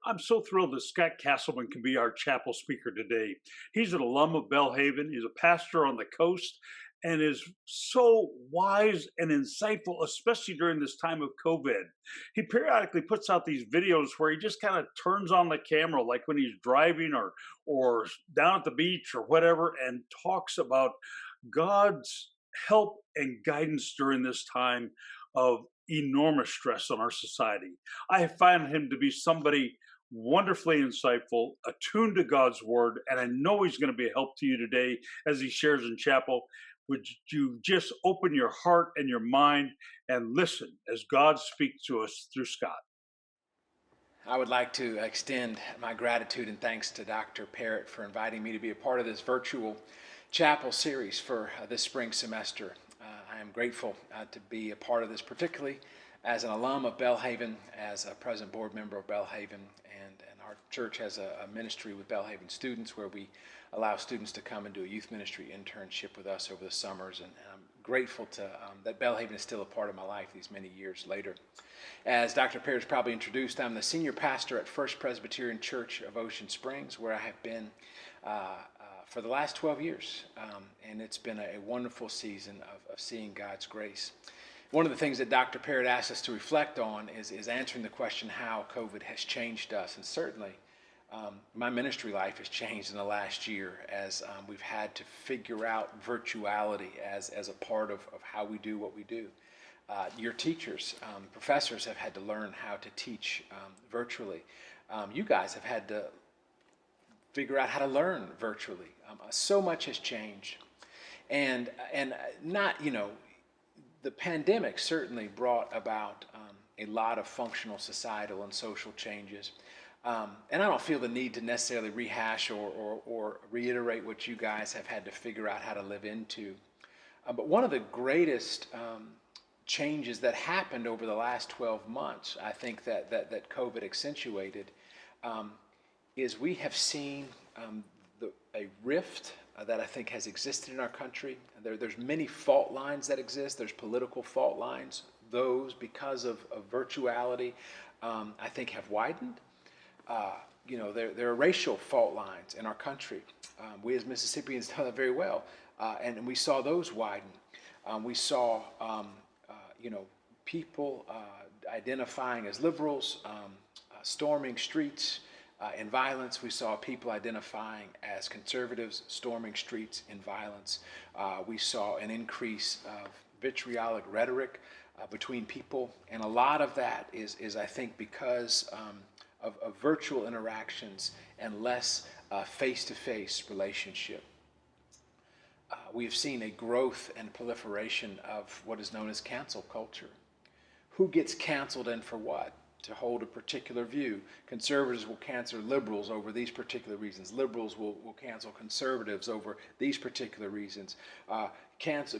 I'm so thrilled that Scott Castleman can be our chapel speaker today. He's an alum of Belhaven, he's a pastor on the coast, and is so wise and insightful, especially during this time of COVID. He periodically puts out these videos where he just kind of turns on the camera, like when he's driving or down at the beach or whatever, and talks about God's help and guidance during this time of enormous stress on our society. I find him to be somebody wonderfully insightful, attuned to God's word, and I know he's going to be a help to you today as he shares in chapel. Would you just open your heart and your mind and listen as God speaks to us through Scott? I would like to extend my gratitude and thanks to Dr. Parrott for inviting me to be a part of this virtual chapel series for this spring semester. I am grateful to be a part of this, particularly as an alum of Belhaven, as a present board member of Belhaven, and our church has a ministry with Belhaven students where we allow students to come and do a youth ministry internship with us over the summers, and I'm grateful to that Belhaven is still a part of my life these many years later. As Dr. Parrish probably introduced, I'm the senior pastor at First Presbyterian Church of Ocean Springs, where I have been for the last 12 years, and it's been a wonderful season of seeing God's grace. One of the things that Dr. Parrott asked us to reflect on is answering the question how COVID has changed us, and certainly my ministry life has changed in the last year as we've had to figure out virtuality as a part of how we do what we do. Your teachers, professors have had to learn how to teach virtually. You guys have had to figure out how to learn virtually. So much has changed. And not, the pandemic certainly brought about a lot of functional societal and social changes. And I don't feel the need to necessarily rehash or reiterate what you guys have had to figure out how to live into. But one of the greatest changes that happened over the last 12 months, I think that COVID accentuated, is we have seen a rift that I think has existed in our country. There's many fault lines that exist. There's political fault lines. Those, because of virtuality, I think have widened. There are racial fault lines in our country. We as Mississippians know that very well, and we saw those widen. We saw people identifying as liberals, storming streets in violence. We saw people identifying as conservatives, storming streets in violence. We saw an increase of vitriolic rhetoric between people, and a lot of that is I think, because of virtual interactions and less face-to-face relationship. We have seen a growth and proliferation of what is known as cancel culture. Who gets canceled and for what? To hold a particular view. Conservatives will cancel liberals over these particular reasons. Liberals will cancel conservatives over these particular reasons.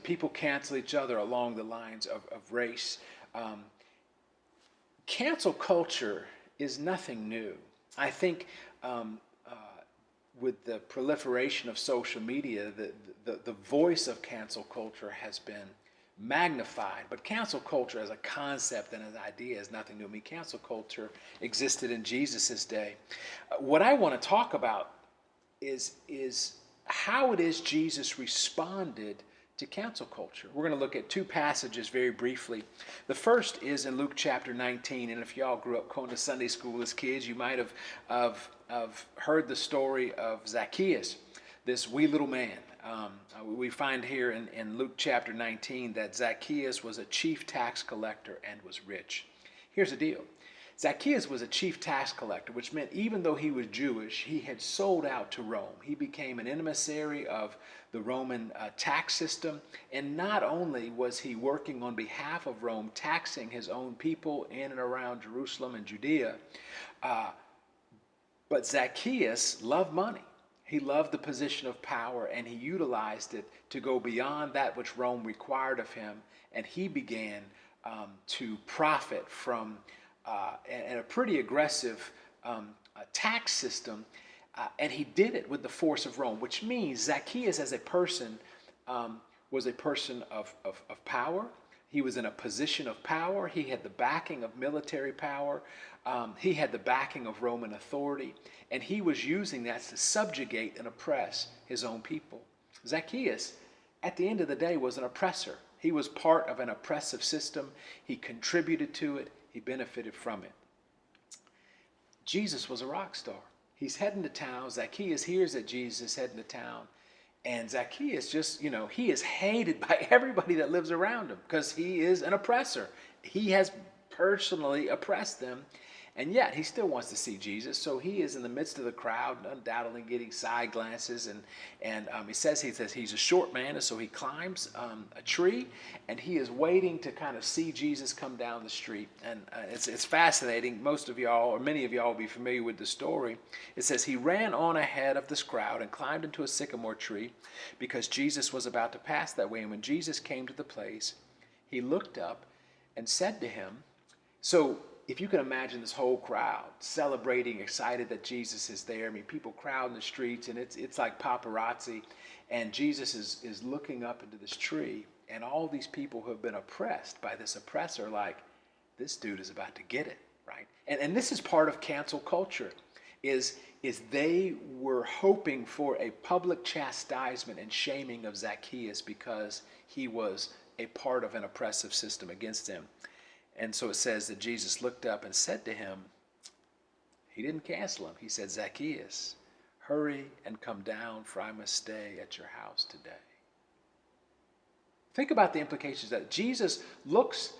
People cancel each other along the lines of race. Cancel culture is nothing new. I think with the proliferation of social media, the voice of cancel culture has been magnified. But cancel culture as a concept and as an idea is nothing new. I mean, cancel culture existed in Jesus' day. What I want to talk about is how it is Jesus responded to cancel culture. We're going to look at two passages very briefly. The first is in Luke chapter 19, and if y'all grew up going to Sunday school as kids, you might have heard the story of Zacchaeus, this wee little man. We find here in Luke chapter 19 that Zacchaeus was a chief tax collector and was rich. Here's the deal. Zacchaeus was a chief tax collector, which meant even though he was Jewish, he had sold out to Rome. He became an emissary of the Roman tax system, and not only was he working on behalf of Rome, taxing his own people in and around Jerusalem and Judea, but Zacchaeus loved money. He loved the position of power, and he utilized it to go beyond that which Rome required of him, and he began to profit from and a pretty aggressive tax system, and he did it with the force of Rome, which means Zacchaeus as a person was a person of power, He was in a position of power. He had the backing of military power. He had the backing of Roman authority. And he was using that to subjugate and oppress his own people. Zacchaeus, at the end of the day, was an oppressor. He was part of an oppressive system. He contributed to it. He benefited from it. Jesus was a rock star. He's heading to town. Zacchaeus hears that Jesus is heading to town. And Zacchaeus just, he is hated by everybody that lives around him because he is an oppressor. He has personally oppressed them. And yet he still wants to see Jesus. So he is in the midst of the crowd, undoubtedly getting side glances. And he says he's a short man. And so he climbs a tree and he is waiting to kind of see Jesus come down the street. And it's fascinating. Most of y'all, or many of y'all, will be familiar with the story. It says he ran on ahead of this crowd and climbed into a sycamore tree because Jesus was about to pass that way. And when Jesus came to the place, he looked up and said to him, so if you can imagine this whole crowd celebrating, excited that Jesus is there. I mean, people crowding the streets, and it's like paparazzi. And Jesus is looking up into this tree, and all these people who have been oppressed by this oppressor are like, this dude is about to get it, right? And this is part of cancel culture, is they were hoping for a public chastisement and shaming of Zacchaeus because he was a part of an oppressive system against him. And so it says that Jesus looked up and said to him, he didn't cancel him. He said, Zacchaeus, hurry and come down, for I must stay at your house today. Think about the implications that Jesus looks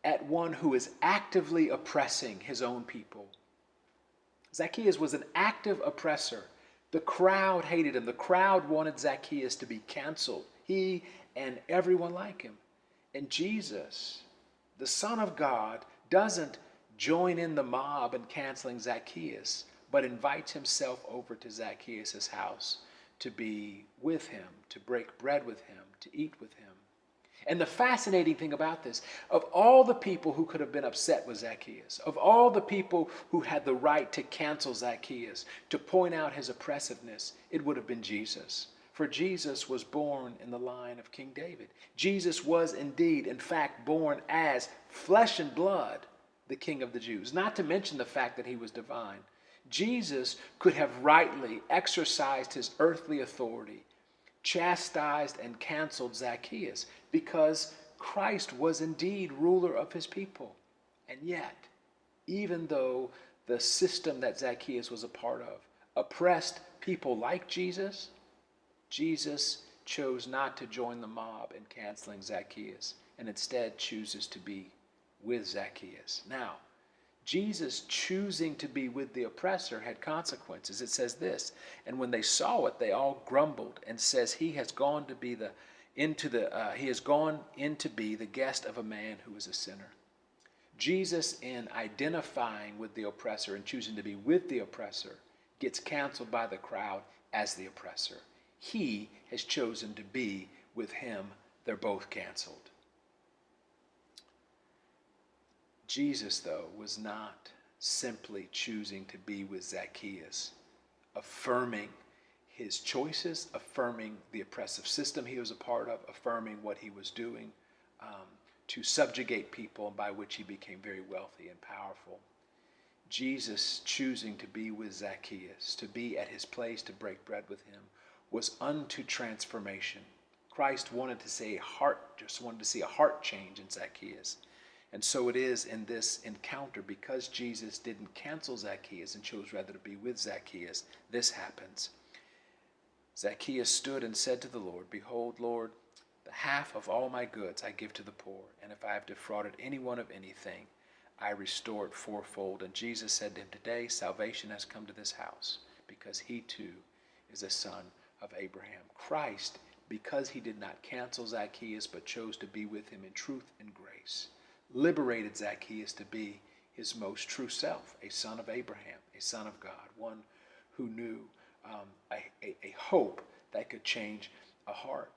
at one who is actively oppressing his own people. Zacchaeus was an active oppressor. The crowd hated him. The crowd wanted Zacchaeus to be canceled. He and everyone like him. And Jesus, the Son of God, doesn't join in the mob in canceling Zacchaeus, but invites himself over to Zacchaeus' house to be with him, to break bread with him, to eat with him. And the fascinating thing about this, of all the people who could have been upset with Zacchaeus, of all the people who had the right to cancel Zacchaeus, to point out his oppressiveness, it would have been Jesus. For Jesus was born in the line of King David. Jesus was indeed, in fact, born as flesh and blood, the King of the Jews. Not to mention the fact that he was divine. Jesus could have rightly exercised his earthly authority, chastised and canceled Zacchaeus, because Christ was indeed ruler of his people. And yet, even though the system that Zacchaeus was a part of oppressed people like Jesus, Jesus chose not to join the mob in canceling Zacchaeus, and instead chooses to be with Zacchaeus. Now, Jesus choosing to be with the oppressor had consequences. It says this, and when they saw it, they all grumbled, and says he has gone to be the guest of a man who is a sinner. Jesus, in identifying with the oppressor and choosing to be with the oppressor, gets canceled by the crowd as the oppressor. He has chosen to be with him. They're both canceled. Jesus, though, was not simply choosing to be with Zacchaeus, affirming his choices, affirming the oppressive system he was a part of, affirming what he was doing to subjugate people, by which he became very wealthy and powerful. Jesus choosing to be with Zacchaeus, to be at his place to break bread with him, was unto transformation. Christ wanted to see a heart change in Zacchaeus. And so it is in this encounter, because Jesus didn't cancel Zacchaeus and chose rather to be with Zacchaeus, this happens. Zacchaeus stood and said to the Lord, Behold, Lord, the half of all my goods I give to the poor, and if I have defrauded anyone of anything, I restore it fourfold. And Jesus said to him, Today salvation has come to this house, because he too is a son of Abraham. Christ, because he did not cancel Zacchaeus, but chose to be with him in truth and grace, liberated Zacchaeus to be his most true self, a son of Abraham, a son of God, one who knew a hope that could change a heart.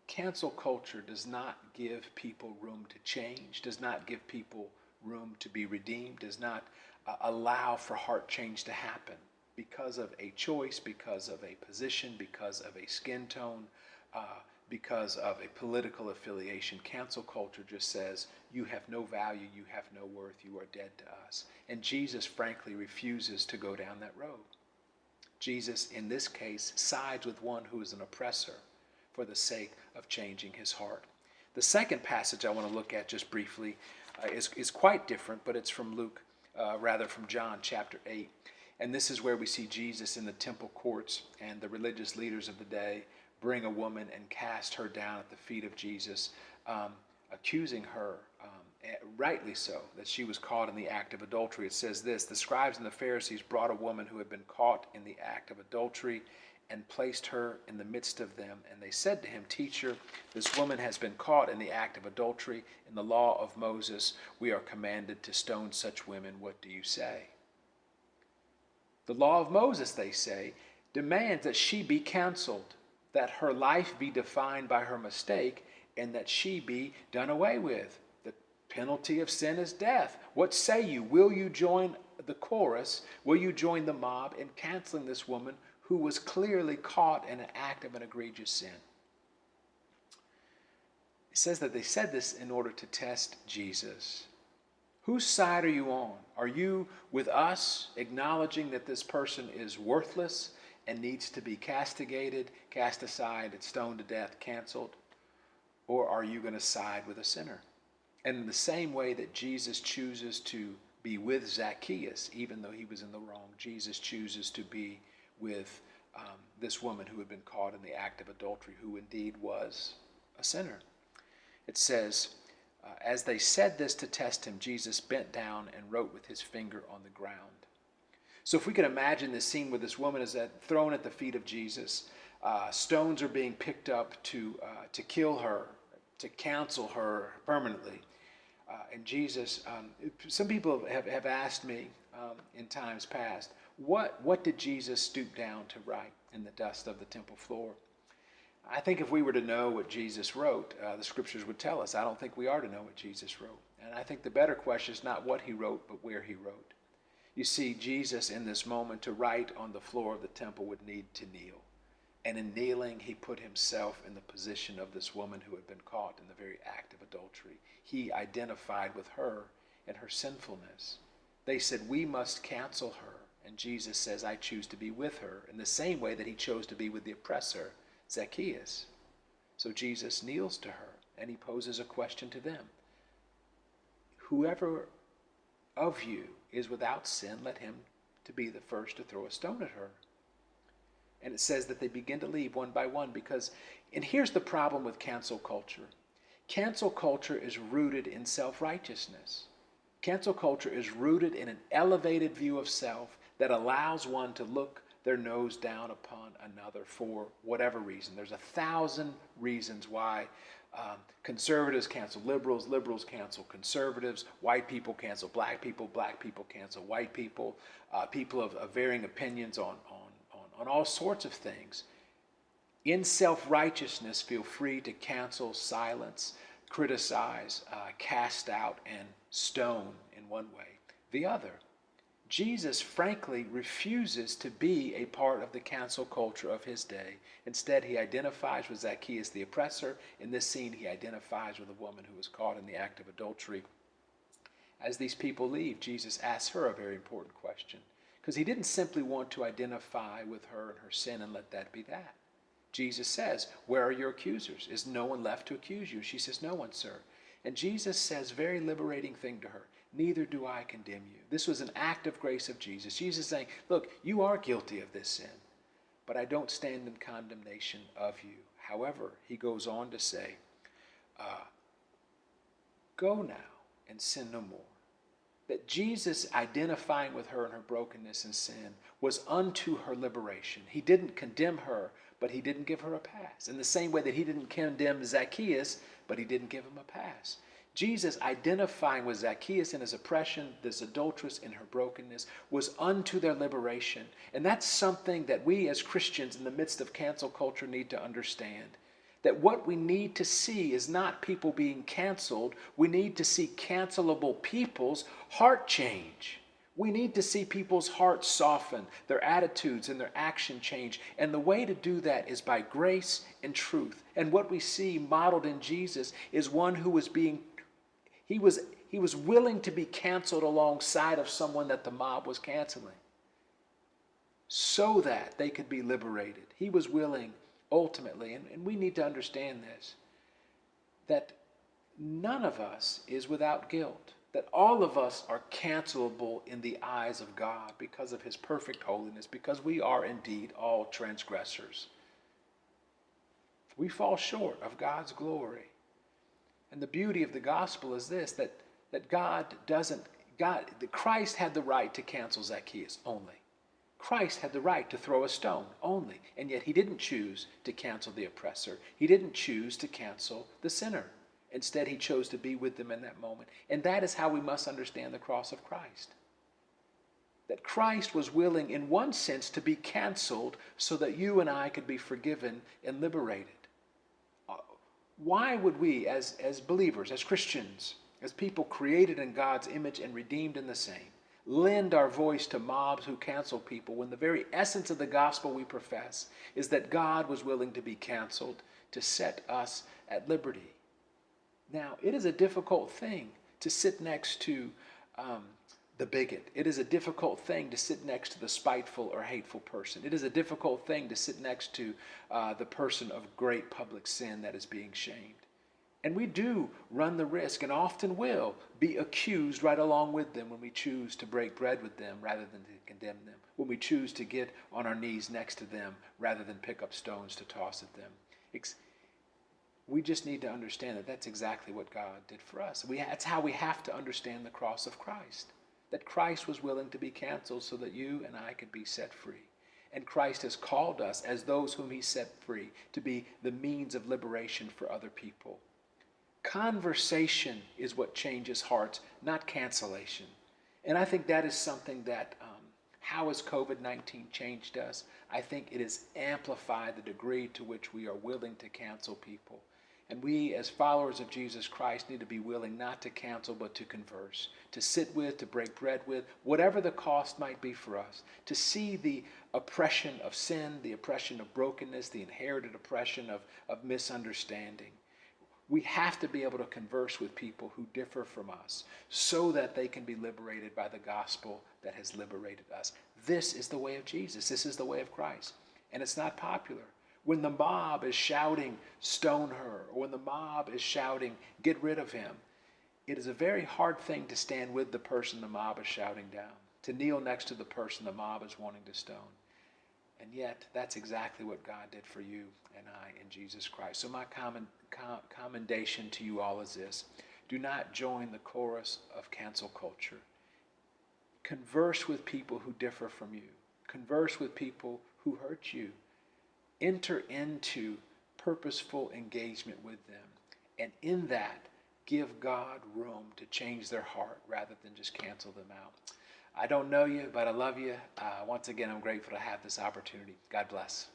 Cancel culture does not give people room to change, does not give people room to be redeemed, does not allow for heart change to happen because of a choice, because of a position, because of a skin tone, because of a political affiliation. Cancel culture just says, you have no value, you have no worth, you are dead to us. And Jesus, frankly, refuses to go down that road. Jesus, in this case, sides with one who is an oppressor for the sake of changing his heart. The second passage I want to look at just briefly is quite different, but it's from from John chapter 8. And this is where we see Jesus in the temple courts, and the religious leaders of the day bring a woman and cast her down at the feet of Jesus, accusing her, rightly so, that she was caught in the act of adultery. It says this: the scribes and the Pharisees brought a woman who had been caught in the act of adultery and placed her in the midst of them. And they said to him, Teacher, this woman has been caught in the act of adultery. In the law of Moses, we are commanded to stone such women. What do you say? The law of Moses, they say, demands that she be counseled, that her life be defined by her mistake, and that she be done away with. The penalty of sin is death. What say you? Will you join the chorus? Will you join the mob in canceling this woman who was clearly caught in an act of an egregious sin? It says that they said this in order to test Jesus. Whose side are you on? Are you with us, acknowledging that this person is worthless and needs to be castigated, cast aside, and stoned to death, canceled? Or are you going to side with a sinner? And in the same way that Jesus chooses to be with Zacchaeus, even though he was in the wrong, Jesus chooses to be with this woman who had been caught in the act of adultery, who indeed was a sinner. It says, as they said this to test him, Jesus bent down and wrote with his finger on the ground. So if we could imagine this scene where this woman is thrown at the feet of Jesus, stones are being picked up to kill her, to cancel her permanently. And Jesus, some people have asked me in times past, what did Jesus stoop down to write in the dust of the temple floor? I think if we were to know what Jesus wrote, the scriptures would tell us. I don't think we are to know what Jesus wrote. And I think the better question is not what he wrote, but where he wrote. You see, Jesus in this moment to write on the floor of the temple would need to kneel. And in kneeling, he put himself in the position of this woman who had been caught in the very act of adultery. He identified with her and her sinfulness. They said, we must cancel her. And Jesus says, I choose to be with her, in the same way that he chose to be with the oppressor, Zacchaeus. So Jesus kneels to her and he poses a question to them. Whoever of you is without sin, let him to be the first to throw a stone at her. And it says that they begin to leave one by one and here's the problem with cancel culture. Cancel culture is rooted in self-righteousness. Cancel culture is rooted in an elevated view of self that allows one to look their nose down upon another for whatever reason. There's 1,000 reasons why conservatives cancel liberals, liberals cancel conservatives, white people cancel black people cancel white people, people of varying opinions on all sorts of things. In self-righteousness, feel free to cancel, silence, criticize, cast out, and stone in one way. The other, Jesus frankly refuses to be a part of the cancel culture of his day. Instead, he identifies with Zacchaeus the oppressor. In this scene, he identifies with a woman who was caught in the act of adultery. As these people leave, Jesus asks her a very important question, because he didn't simply want to identify with her and her sin and let that be that. Jesus says, where are your accusers? Is no one left to accuse you? She says, no one, sir. And Jesus says a very liberating thing to her. Neither do I condemn you. This was an act of grace of Jesus. Jesus saying, look, you are guilty of this sin, but I don't stand in condemnation of you. However, he goes on to say, go now and sin no more. That Jesus identifying with her and her brokenness and sin was unto her liberation. He didn't condemn her, but he didn't give her a pass. In the same way that he didn't condemn Zacchaeus, but he didn't give him a pass. Jesus identifying with Zacchaeus in his oppression, this adulteress in her brokenness, was unto their liberation. And that's something that we as Christians in the midst of cancel culture need to understand. That what we need to see is not people being canceled. We need to see cancelable people's heart change. We need to see people's hearts soften, their attitudes and their action change. And the way to do that is by grace and truth. And what we see modeled in Jesus is one who was he was willing to be canceled alongside of someone that the mob was canceling so that they could be liberated. He was willing ultimately, and we need to understand this, that none of us is without guilt. That all of us are cancelable in the eyes of God because of his perfect holiness, because we are indeed all transgressors. We fall short of God's glory. And the beauty of the gospel is this, that Christ had the right to cancel Zacchaeus only. Christ had the right to throw a stone only, and yet he didn't choose to cancel the oppressor. He didn't choose to cancel the sinner. Instead, he chose to be with them in that moment. And that is how we must understand the cross of Christ. That Christ was willing, in one sense, to be canceled so that you and I could be forgiven and liberated. Why would we, as believers, as Christians, as people created in God's image and redeemed in the same, lend our voice to mobs who cancel people when the very essence of the gospel we profess is that God was willing to be canceled to set us at liberty? Now, it is a difficult thing to sit next to the bigot. It is a difficult thing to sit next to the spiteful or hateful person. It is a difficult thing to sit next to the person of great public sin that is being shamed. And we do run the risk, and often will, be accused right along with them when we choose to break bread with them rather than to condemn them, when we choose to get on our knees next to them rather than pick up stones to toss at them. We just need to understand that that's exactly what God did for us. That's how we have to understand the cross of Christ. That Christ was willing to be canceled so that you and I could be set free. And Christ has called us, as those whom he set free, to be the means of liberation for other people. Conversation is what changes hearts, not cancellation. And I think that is something that, how has COVID-19 changed us? I think it has amplified the degree to which we are willing to cancel people. And we, as followers of Jesus Christ, need to be willing not to cancel, but to converse, to sit with, to break bread with, whatever the cost might be for us, to see the oppression of sin, the oppression of brokenness, the inherited oppression of misunderstanding. We have to be able to converse with people who differ from us so that they can be liberated by the gospel that has liberated us. This is the way of Jesus. This is the way of Christ. And it's not popular. When the mob is shouting, stone her, or when the mob is shouting, get rid of him, it is a very hard thing to stand with the person the mob is shouting down, to kneel next to the person the mob is wanting to stone. And yet, that's exactly what God did for you and I in Jesus Christ. So my commendation to you all is this. Do not join the chorus of cancel culture. Converse with people who differ from you. Converse with people who hurt you. Enter into purposeful engagement with them. And in that, give God room to change their heart rather than just cancel them out. I don't know you, but I love you. Once again, I'm grateful to have this opportunity. God bless.